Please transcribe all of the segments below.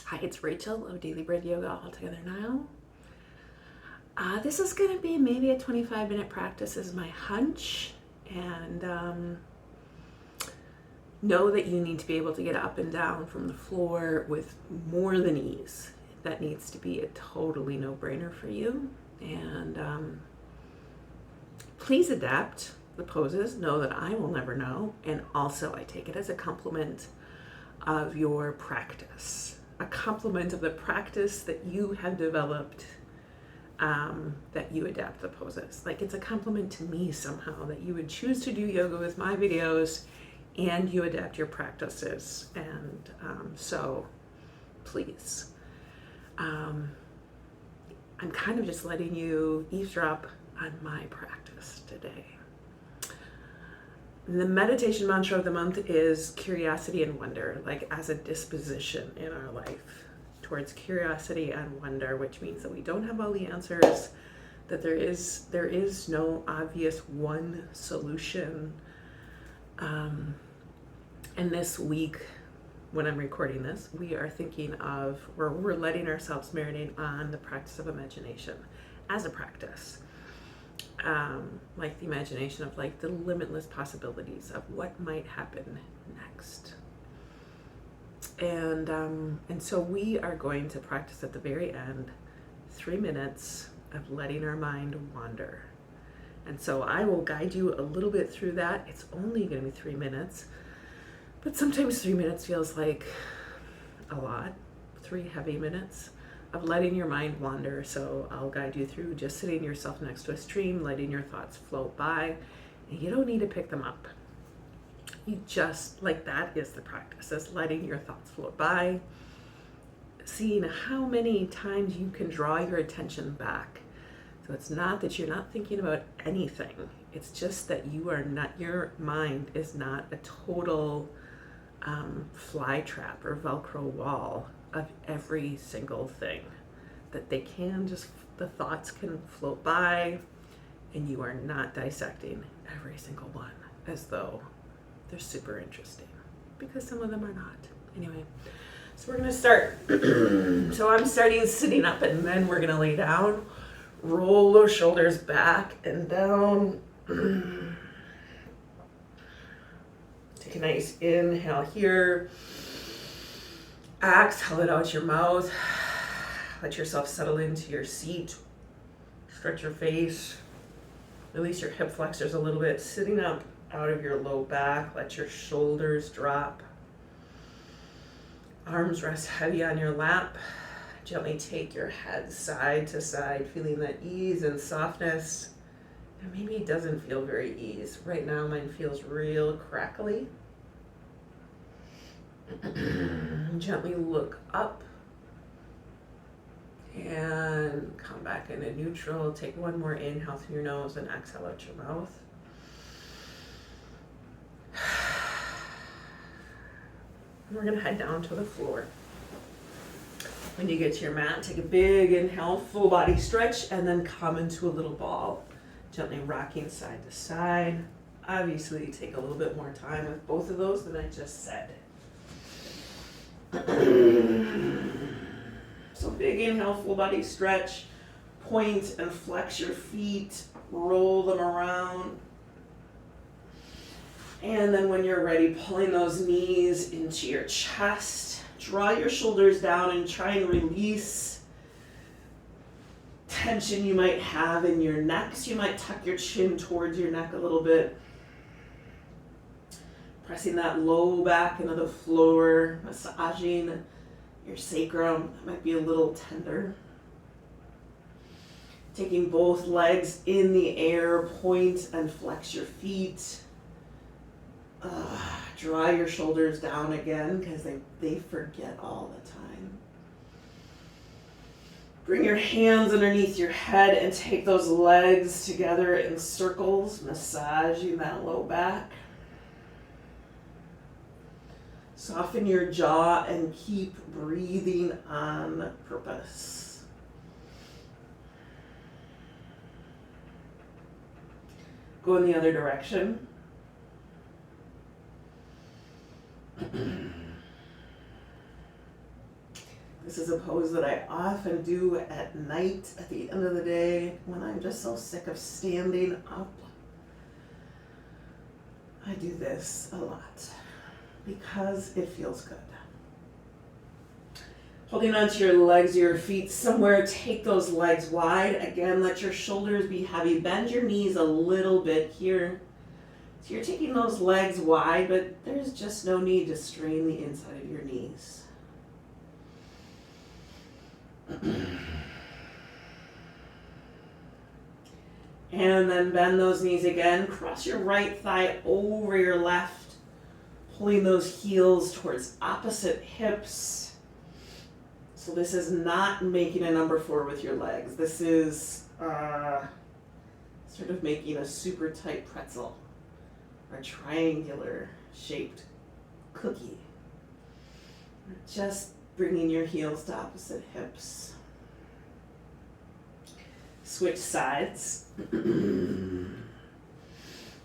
Hi, it's Rachel of Daily Bread Yoga All Together Now. This is going to be maybe a 25-minute practice is my hunch, and know that you need to be able to get up and down from the floor with more than ease. That needs to be a totally no-brainer for you, and please adapt the poses. Know that I will never know, and also I take it as a compliment of your practice. A compliment of the practice that you have developed, that you adapt the poses. Like, it's a compliment to me somehow that you would choose to do yoga with my videos and you adapt your practices. And so please, I'm kind of just letting you eavesdrop on my practice today. The meditation mantra of the month is curiosity and wonder, like as a disposition in our life towards curiosity and wonder, which means that we don't have all the answers, that there is no obvious one solution. And this week, when I'm recording this, we are thinking of, or we're letting ourselves marinate on the practice of imagination as a practice. Like the imagination of like the limitless possibilities of what might happen next. And so we are going to practice at the very end 3 minutes of letting our mind wander. And so I will guide you a little bit through that. It's only going to be 3 minutes, but sometimes 3 minutes feels like a lot. 3 heavy minutes of letting your mind wander. So I'll guide you through just sitting yourself next to a stream, letting your thoughts float by, and you don't need to pick them up. You just, like, that is the practice, is letting your thoughts float by, seeing how many times you can draw your attention back. So it's not that you're not thinking about anything. It's just that your mind is not a total fly trap or Velcro wall of every single thing, that the thoughts can float by and you are not dissecting every single one as though they're super interesting, because some of them are not. Anyway, so we're going to start. So I'm starting sitting up, and then we're going to lay down, roll those shoulders back and down. Take a nice inhale here. Exhale it out your mouth. Let yourself settle into your seat. Stretch your face. Release your hip flexors a little bit. Sitting up out of your low back. Let your shoulders drop. Arms rest heavy on your lap. Gently take your head side to side, feeling that ease and softness. And maybe it doesn't feel very ease. Right now mine feels real crackly. Gently look up and come back into neutral. Take one more inhale through your nose and exhale out your mouth. And we're going to head down to the floor. When you get to your mat, take a big inhale, full body stretch, and then come into a little ball. Gently rocking side to side. Obviously, take a little bit more time with both of those than I just said. So big inhale, full body stretch. Point and flex your feet. Roll them around. And then when you're ready, pulling those knees into your chest. Draw your shoulders down and try and release tension you might have in your neck. So you might tuck your chin towards your neck a little bit. Pressing that low back into the floor, massaging your sacrum. That might be a little tender. Taking both legs in the air, point and flex your feet. Draw your shoulders down again, because they forget all the time. Bring your hands underneath your head and take those legs together in circles, massaging that low back. Soften your jaw and keep breathing on purpose. Go in the other direction. This is a pose that I often do at night, at the end of the day, when I'm just so sick of standing up. I do this a lot because it feels good. Holding onto your legs, your feet somewhere, take those legs wide. Again, let your shoulders be heavy. Bend your knees a little bit here. So you're taking those legs wide, but there's just no need to strain the inside of your knees. And then bend those knees again. Cross your right thigh over your left, pulling those heels towards opposite hips. So this is not making a number 4 with your legs. This is sort of making a super tight pretzel or triangular shaped cookie. Just bringing your heels to opposite hips. Switch sides.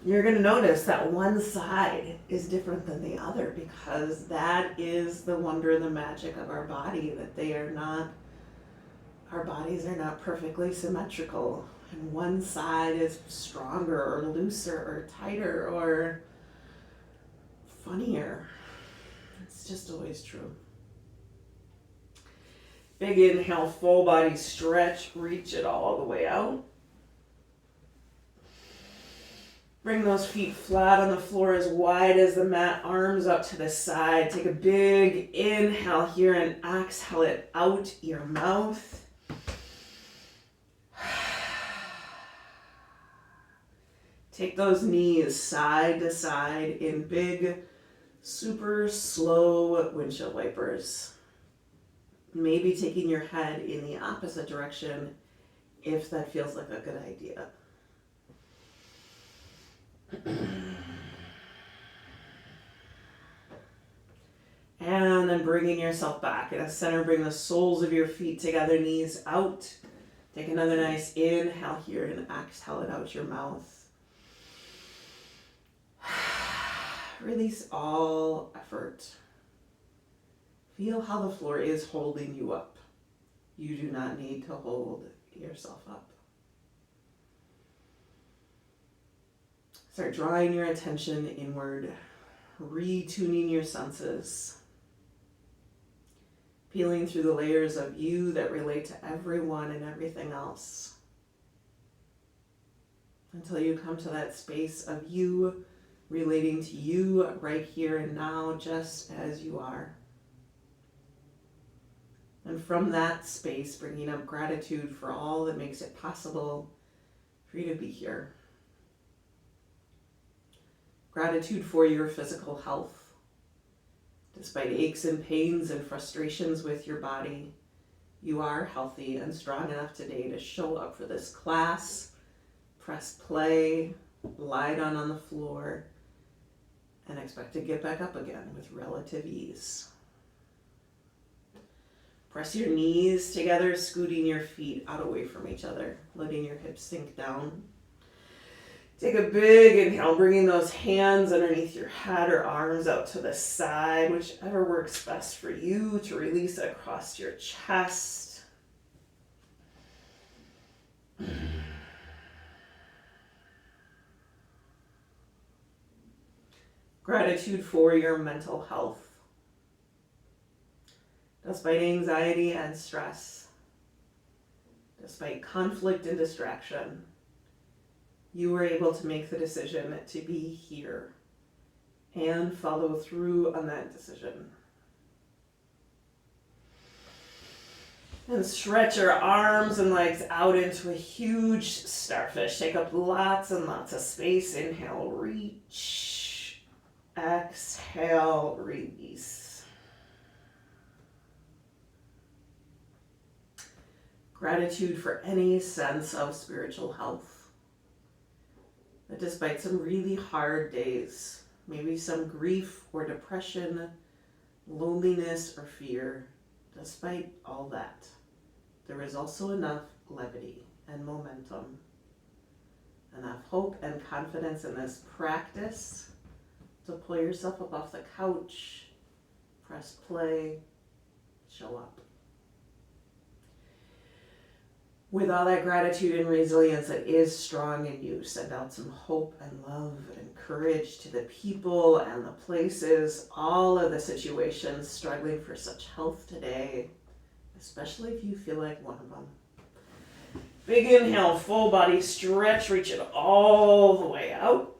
You're going to notice that one side is different than the other because that is the wonder and the magic of our body, that our bodies are not perfectly symmetrical. And one side is stronger or looser or tighter or funnier. It's just always true. Big inhale, full body stretch, reach it all the way out. Bring those feet flat on the floor as wide as the mat, arms up to the side. Take a big inhale here and exhale it out your mouth. Take those knees side to side in big, super slow windshield wipers. Maybe taking your head in the opposite direction if that feels like a good idea. And then bringing yourself back. In a center, bring the soles of your feet together, knees out. Take another nice inhale here and exhale it out your mouth. Release all effort. Feel how the floor is holding you up. You do not need to hold yourself up. Start drawing your attention inward, retuning your senses, peeling through the layers of you that relate to everyone and everything else, until you come to that space of you relating to you right here and now, just as you are. And from that space, bringing up gratitude for all that makes it possible for you to be here. Gratitude for your physical health. Despite aches and pains and frustrations with your body, you are healthy and strong enough today to show up for this class, press play, lie down on the floor, and expect to get back up again with relative ease. Press your knees together, scooting your feet out away from each other, letting your hips sink down. Take a big inhale, bringing those hands underneath your head or arms out to the side, whichever works best for you, to release across your chest. Gratitude for your mental health. Despite anxiety and stress, despite conflict and distraction, you were able to make the decision to be here and follow through on that decision. And stretch your arms and legs out into a huge starfish. Take up lots and lots of space. Inhale, reach. Exhale, release. Gratitude for any sense of spiritual health. That despite some really hard days, maybe some grief or depression, loneliness or fear, despite all that, there is also enough levity and momentum, enough hope and confidence in this practice to pull yourself up off the couch, press play, show up. With all that gratitude and resilience that is strong in you, send out some hope and love and courage to the people and the places, all of the situations struggling for such health today, especially if you feel like one of them. Big inhale, full body stretch, reach it all the way out.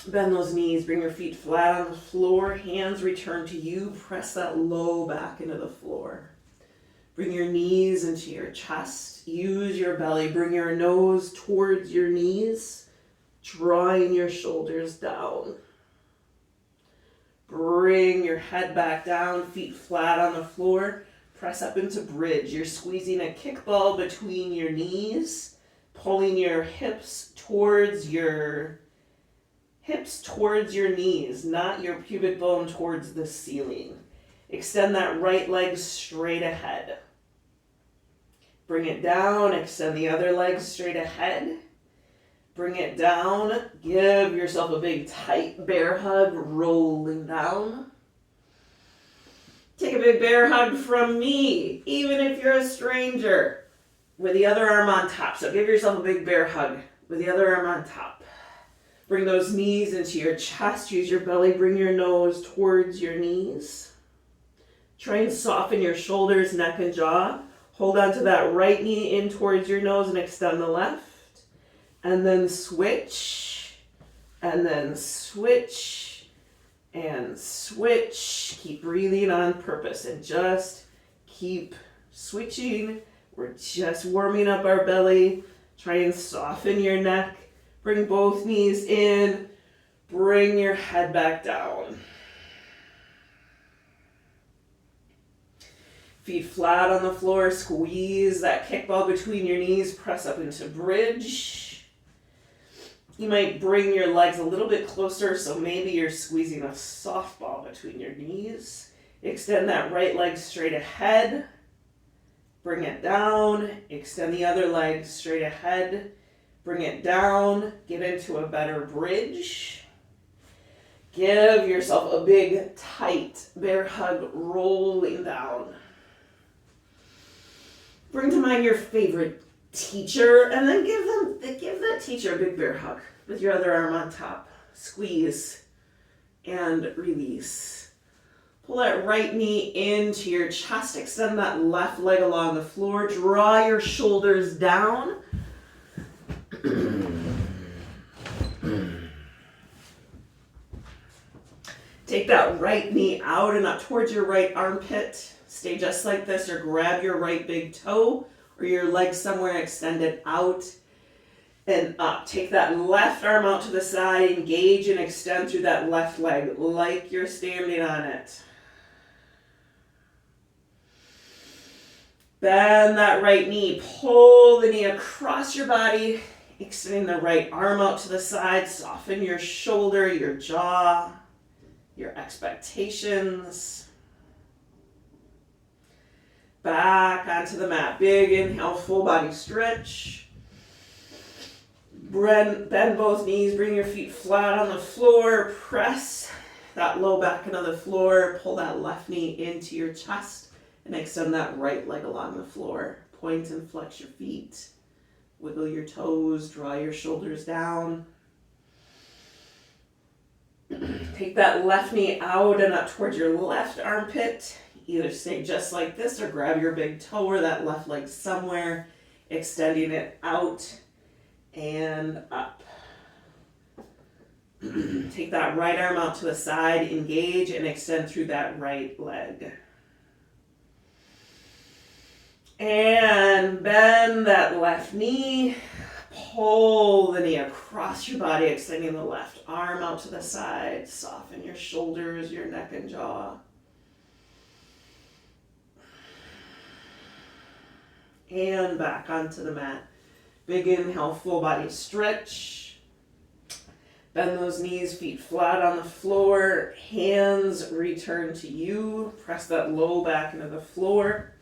Bend those knees, bring your feet flat on the floor, hands return to you, press that low back into the floor. Bring your knees into your chest, use your belly, bring your nose towards your knees, drawing your shoulders down. Bring your head back down, feet flat on the floor, press up into bridge. You're squeezing a kickball between your knees, pulling your hips towards your knees, not your pubic bone towards the ceiling. Extend that right leg straight ahead. Bring it down, extend the other leg straight ahead. Bring it down, give yourself a big tight bear hug, rolling down. Take a big bear hug from me, even if you're a stranger, with the other arm on top. So give yourself a big bear hug with the other arm on top. Bring those knees into your chest, use your belly, bring your nose towards your knees. Try and soften your shoulders, neck, and jaw. Hold on to that right knee in towards your nose and extend the left. And then switch. And then switch. And switch. Keep breathing on purpose and just keep switching. We're just warming up our belly. Try and soften your neck. Bring both knees in. Bring your head back down. Feet flat on the floor, squeeze that kickball between your knees, press up into bridge. You might bring your legs a little bit closer, so maybe you're squeezing a softball between your knees. Extend that right leg straight ahead. Bring it down. Extend the other leg straight ahead. Bring it down. Get into a better bridge. Give yourself a big, tight bear hug, rolling down. Bring to mind your favorite teacher and then give that teacher a big bear hug with your other arm on top. Squeeze and release. Pull that right knee into your chest. Extend that left leg along the floor. Draw your shoulders down. Take that right knee out and up towards your right armpit. Stay just like this, or grab your right big toe or your leg somewhere extended out and up. Take that left arm out to the side, engage and extend through that left leg like you're standing on it. Bend that right knee, pull the knee across your body, extending the right arm out to the side, soften your shoulder, your jaw, your expectations. Back onto the mat. Big inhale, full body stretch. Bend both knees, bring your feet flat on the floor. Press that low back into the floor. Pull that left knee into your chest and extend that right leg along the floor. Point and flex your feet. Wiggle your toes, draw your shoulders down. Take that left knee out and up towards your left armpit. Either stay just like this or grab your big toe or that left leg somewhere, extending it out and up. Take that right arm out to the side, engage and extend through that right leg. And bend that left knee. Pull the knee across your body, extending the left arm out to the side. Soften your shoulders, your neck and jaw. And back onto the mat. Big inhale, full body stretch. Bend those knees, feet flat on the floor. Hands return to you. Press that low back into the floor.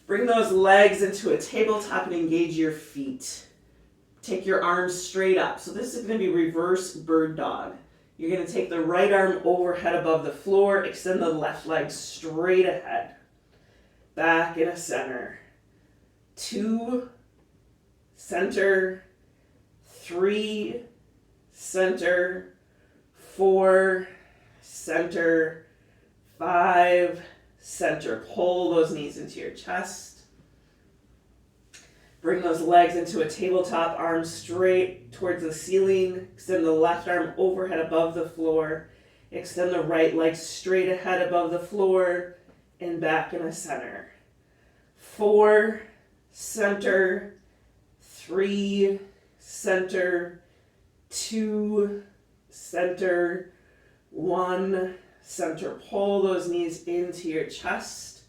Bring those legs into a tabletop and engage your feet. Take your arms straight up. So this is going to be reverse bird dog. You're going to take the right arm overhead above the floor. Extend the left leg straight ahead. Back in a center. 2, center, 3, center, 4, center, 5, center. Pull those knees into your chest. Bring those legs into a tabletop, arms straight towards the ceiling. Extend the left arm overhead above the floor. Extend the right leg straight ahead above the floor and back in the center. 4, center, 3, center, 2, center, 1, center. Pull those knees into your chest.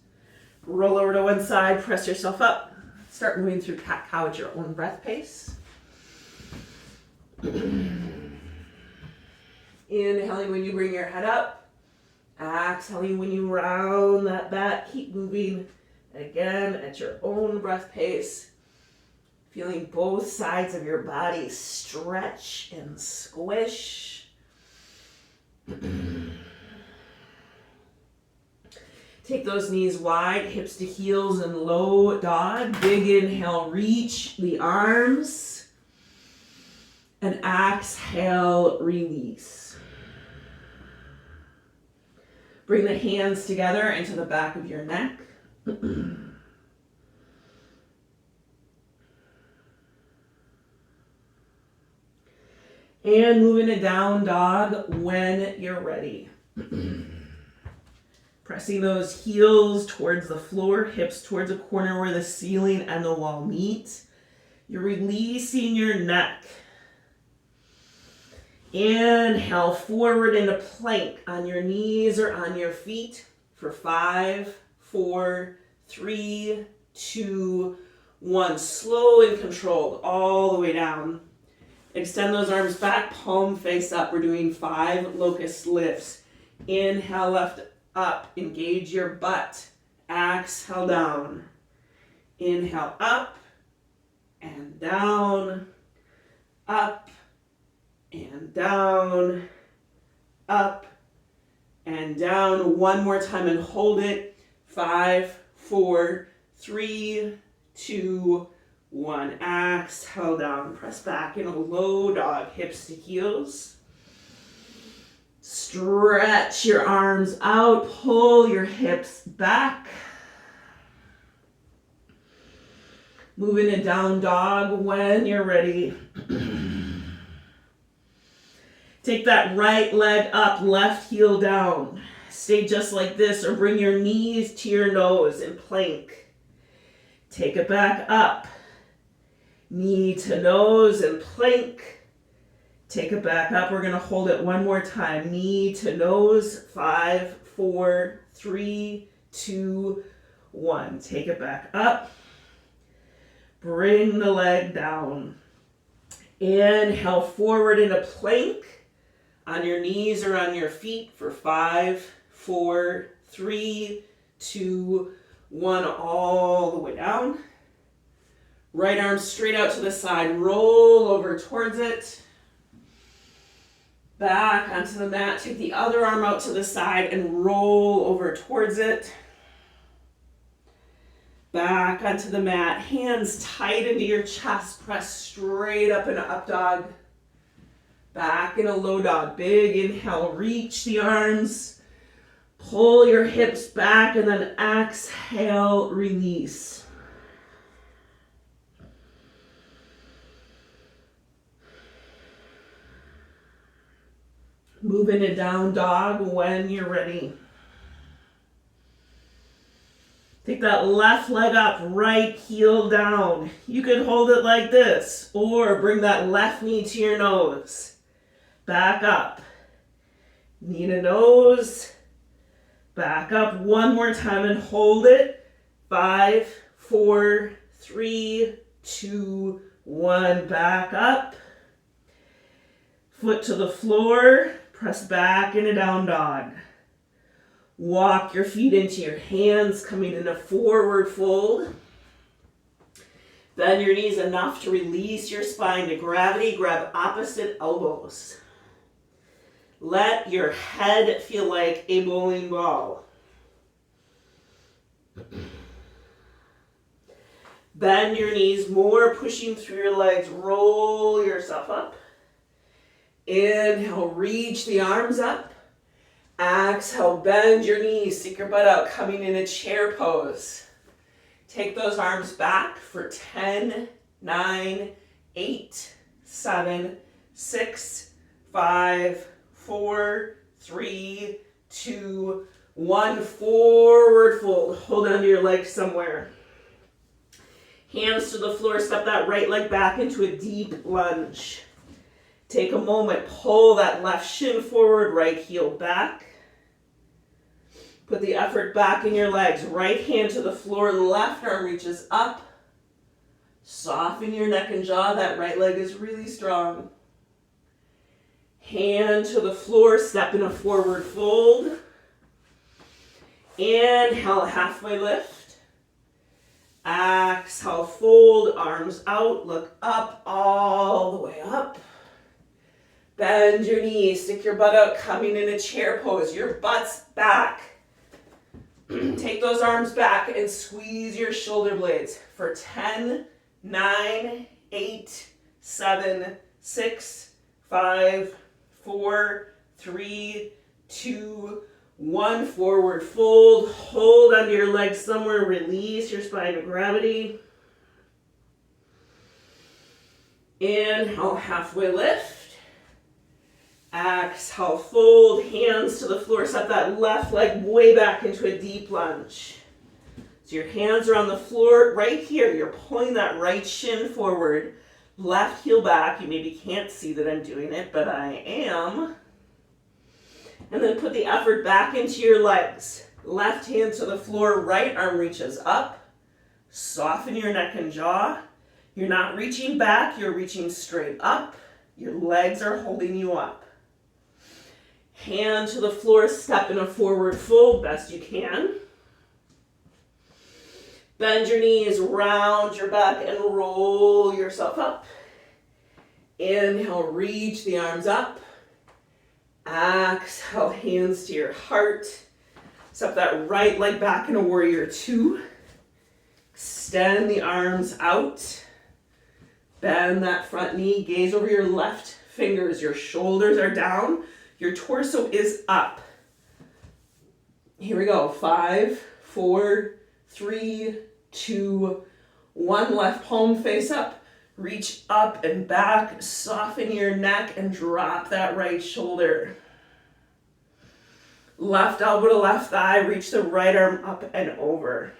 Roll over to one side, press yourself up. Start moving through cat-cow at your own breath pace. Inhaling when you bring your head up. Exhaling when you round that back. Keep moving again at your own breath pace. Feeling both sides of your body stretch and squish. Take those knees wide, hips to heels in low dog. Big inhale, reach the arms. And exhale, release. Bring the hands together into the back of your neck. And move into down dog when you're ready. Pressing those heels towards the floor, hips towards a corner where the ceiling and the wall meet. You're releasing your neck. Inhale forward into plank on your knees or on your feet for 5, 4, 3, 2, 1. Slow and controlled all the way down. Extend those arms back, palm face up. We're doing 5 locust lifts. Inhale left up, engage your butt. Exhale down. Inhale up and down, up and down, up and down. One more time and hold it. 5, 4, 3, 2, 1. Exhale down. Press back in a low dog, hips to heels. Stretch your arms out, pull your hips back. Move into down dog when you're ready. Take that right leg up, left heel down. Stay just like this or bring your knees to your nose in plank. Take it back up. Knee to nose and plank. Take it back up. We're going to hold it one more time. Knee to nose. 5, 4, 3, 2, 1. Take it back up. Bring the leg down. Inhale forward into plank on your knees or on your feet for 5, 4, 3, 2, 1. All the way down. Right arm straight out to the side. Roll over towards it. Back onto the mat. Take the other arm out to the side and roll over towards it. Back onto the mat. Hands tight into your chest. Press straight up into up dog. Back in a low dog. Big inhale. Reach the arms. Pull your hips back and then exhale. Release. Move into down dog when you're ready. Take that left leg up, right heel down. You can hold it like this, or bring that left knee to your nose. Back up. Knee to nose. Back up one more time and hold it. 5, 4, 3, 2, 1. Back up. Foot to the floor. Press back into down dog. Walk your feet into your hands, coming in a forward fold. Bend your knees enough to release your spine to gravity. Grab opposite elbows. Let your head feel like a bowling ball. Bend your knees more, pushing through your legs. Roll yourself up. Inhale, reach the arms up. Exhale, bend your knees, stick your butt out, coming in a chair pose. Take those arms back for 10, 9, 8, 7, 6, 5, 4, 3, 2, 1. Forward fold. Hold on to your legs somewhere. Hands to the floor. Step that right leg back into a deep lunge. Take a moment. Pull that left shin forward, right heel back. Put the effort back in your legs. Right hand to the floor. Left arm reaches up. Soften your neck and jaw. That right leg is really strong. Hand to the floor. Step in a forward fold. Inhale, halfway lift. Exhale, fold, arms out, look up, all the way up. Bend your knees, stick your butt out, coming in a chair pose. Your butt's back. Take those arms back and squeeze your shoulder blades for 10, 9, 8, 7, 6, 5, 4, 3, 2, 1. Forward fold. Hold onto your legs somewhere. Release your spine to gravity. Inhale, halfway lift. Exhale, fold. Hands to the floor. Set that left leg way back into a deep lunge. So your hands are on the floor right here. You're pulling that right shin forward. Left heel back. You maybe can't see that I'm doing it, but I am. And then put the effort back into your legs. Left hand to the floor, right arm reaches up. Soften your neck and jaw. You're not reaching back, you're reaching straight up. Your legs are holding you up. Hand to the floor, step in a forward fold, best you can. Bend your knees, round your back, and roll yourself up. Inhale, reach the arms up. Exhale, hands to your heart. Step that right leg back in a warrior 2. Extend the arms out. Bend that front knee. Gaze over your left fingers. Your shoulders are down. Your torso is up. Here we go. 5, 4, 3, 2, 1. Left palm face up. Reach up and back, soften your neck and drop that right shoulder. Left elbow to left thigh, reach the right arm up and over.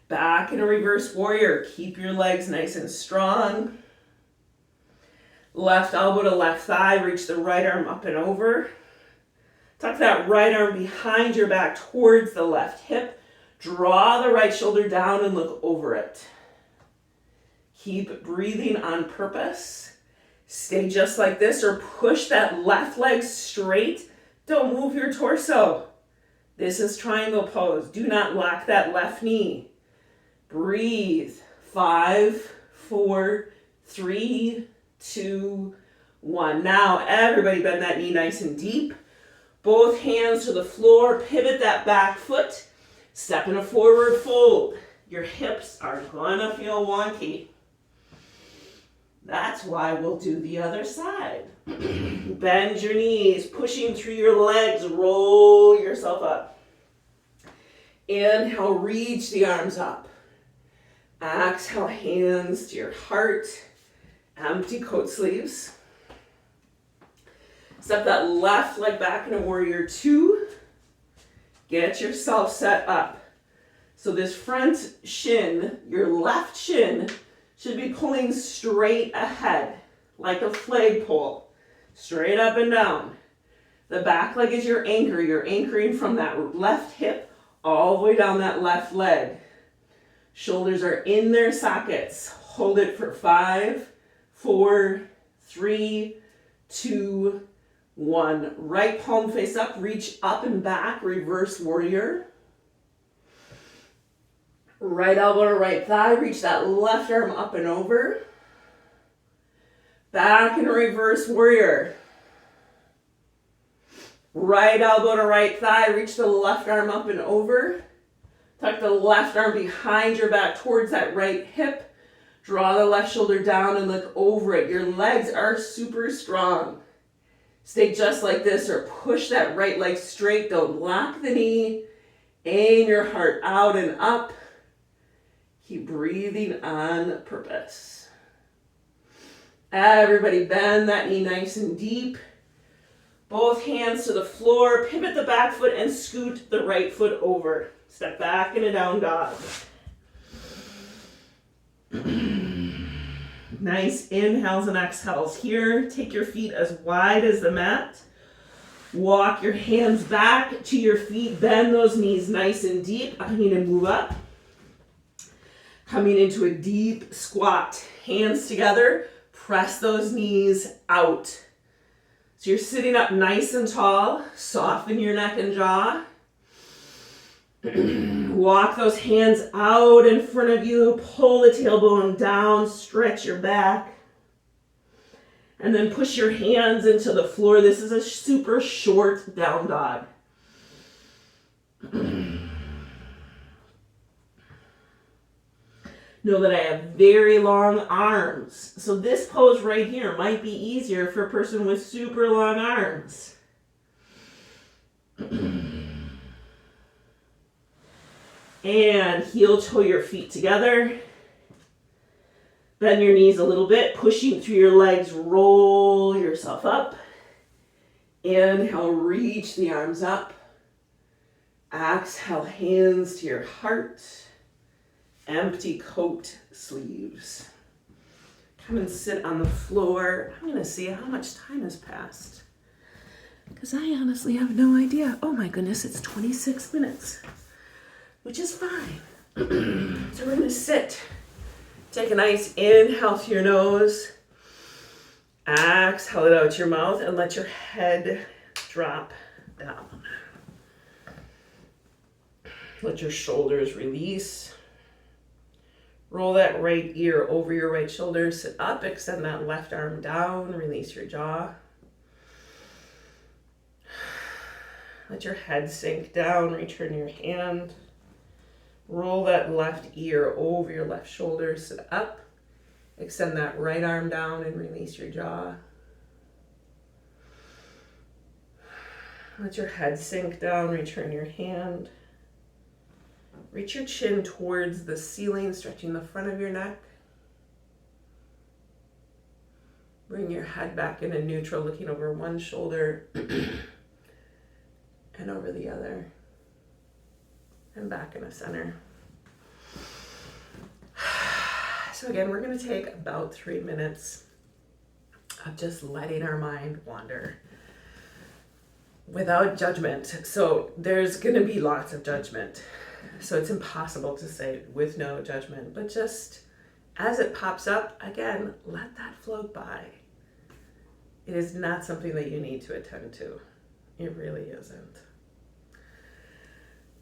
Back in a reverse warrior, keep your legs nice and strong. Left elbow to left thigh, reach the right arm up and over. Tuck that right arm behind your back towards the left hip. Draw the right shoulder down and look over it. Keep breathing on purpose. Stay just like this or push that left leg straight. Don't move your torso. This is triangle pose. Do not lock that left knee. Breathe. 5, 4, 3, 2, 1. Now everybody bend that knee nice and deep. Both hands to the floor. Pivot that back foot. Step in a forward fold. Your hips are gonna feel wonky. That's why we'll do the other side. Bend your knees, pushing through your legs, roll yourself up. Inhale, reach the arms up. Exhale, hands to your heart. Empty coat sleeves. Step that left leg back in a warrior 2. Get yourself set up. So this front shin, your left shin, should be pulling straight ahead, like a flagpole, straight up and down. The back leg is your anchor. You're anchoring from that left hip all the way down that left leg. Shoulders are in their sockets. Hold it for 5, 4, 3, 2, 1. Right palm face up, reach up and back, reverse warrior. Right elbow to right thigh, reach that left arm up and over. Back in a reverse warrior. Right elbow to right thigh, reach the left arm up and over. Tuck the left arm behind your back towards that right hip. Draw the left shoulder down and look over it. Your legs are super strong. Stay just like this or push that right leg straight. Don't lock the knee. Aim your heart out and up. Keep breathing on purpose. Everybody bend that knee nice and deep. Both hands to the floor. Pivot the back foot and scoot the right foot over. Step back in a down dog. Nice inhales and exhales here. Take your feet as wide as the mat. Walk your hands back to your feet. Bend those knees nice and deep. Coming and move up. Coming into a deep squat. Hands together. Press those knees out. So you're sitting up nice and tall. Soften your neck and jaw. Walk those hands out in front of you. Pull the tailbone down. Stretch your back. And then push your hands into the floor. This is a super short down dog. Know that I have very long arms. So this pose right here might be easier for a person with super long arms. And heel toe your feet together. Bend your knees a little bit, pushing through your legs, roll yourself up. Inhale, reach the arms up. Exhale, hands to your heart. Empty coat sleeves. Come and sit on the floor. I'm going to see how much time has passed, because I honestly have no idea. Oh my goodness, it's 26 minutes, which is fine. So we're going to sit. Take a nice inhale through your nose. Exhale it out your mouth and let your head drop down. Let your shoulders release. Roll that right ear over your right shoulder. Sit up, extend that left arm down, release your jaw. Let your head sink down, return your hand. Roll that left ear over your left shoulder, sit up. Extend that right arm down and release your jaw. Let your head sink down, return your hand. Reach your chin towards the ceiling, stretching the front of your neck. Bring your head back into neutral, looking over one shoulder and over the other. And back in the center. So again, we're going to take about 3 minutes of just letting our mind wander without judgment. So there's going to be lots of judgment. So it's impossible to say with no judgment, but just as it pops up, again, let that float by. It is not something that you need to attend to. It really isn't.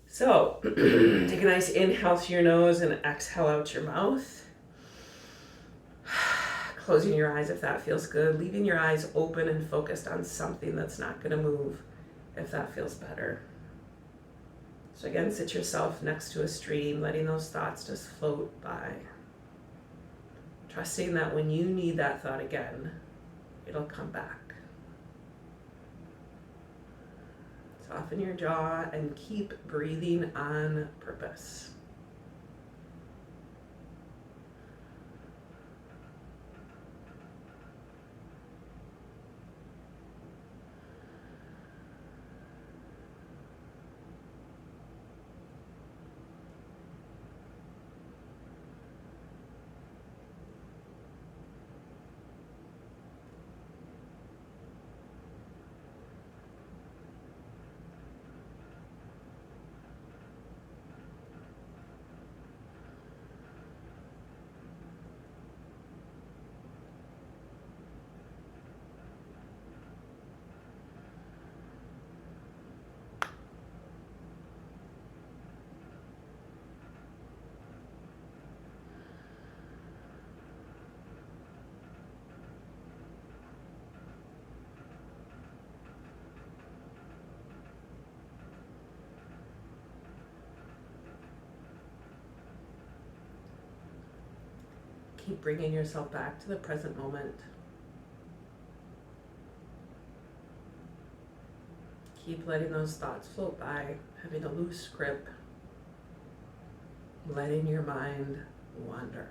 So take a nice inhale through your nose and exhale out your mouth. Closing your eyes if that feels good. Leaving your eyes open and focused on something that's not going to move if that feels better. So again, sit yourself next to a stream, letting those thoughts just float by. Trusting that when you need that thought again, it'll come back. Soften your jaw and keep breathing on purpose. keep bringing yourself back to the present moment. Keep letting those thoughts float by, having a loose grip, letting your mind wander.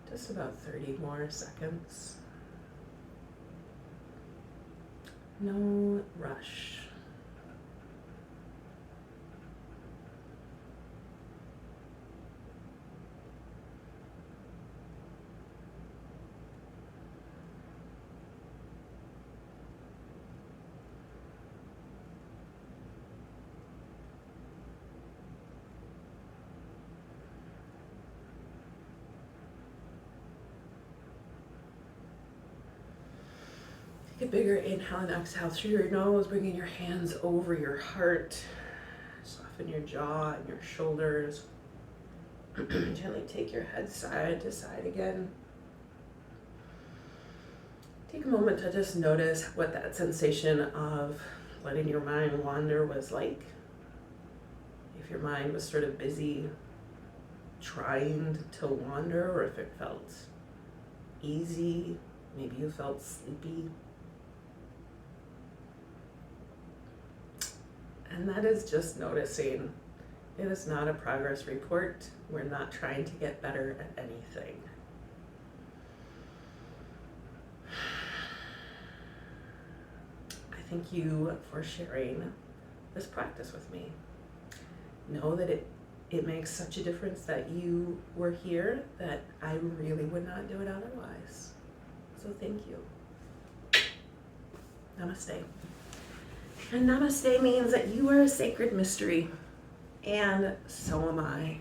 Just about 30 more seconds. No rush. Take a bigger inhale and exhale through your nose, bringing your hands over your heart. Soften your jaw and your shoulders. Gently take your head side to side again. Take a moment to just notice what that sensation of letting your mind wander was like. If your mind was sort of busy trying to wander, or if it felt easy, maybe you felt sleepy. And that is just noticing. It is not a progress report. We're not trying to get better at anything. I thank you for sharing this practice with me. Know that it makes such a difference that you were here, that I really would not do it otherwise. So thank you. Namaste. And namaste means that you are a sacred mystery, and so am I.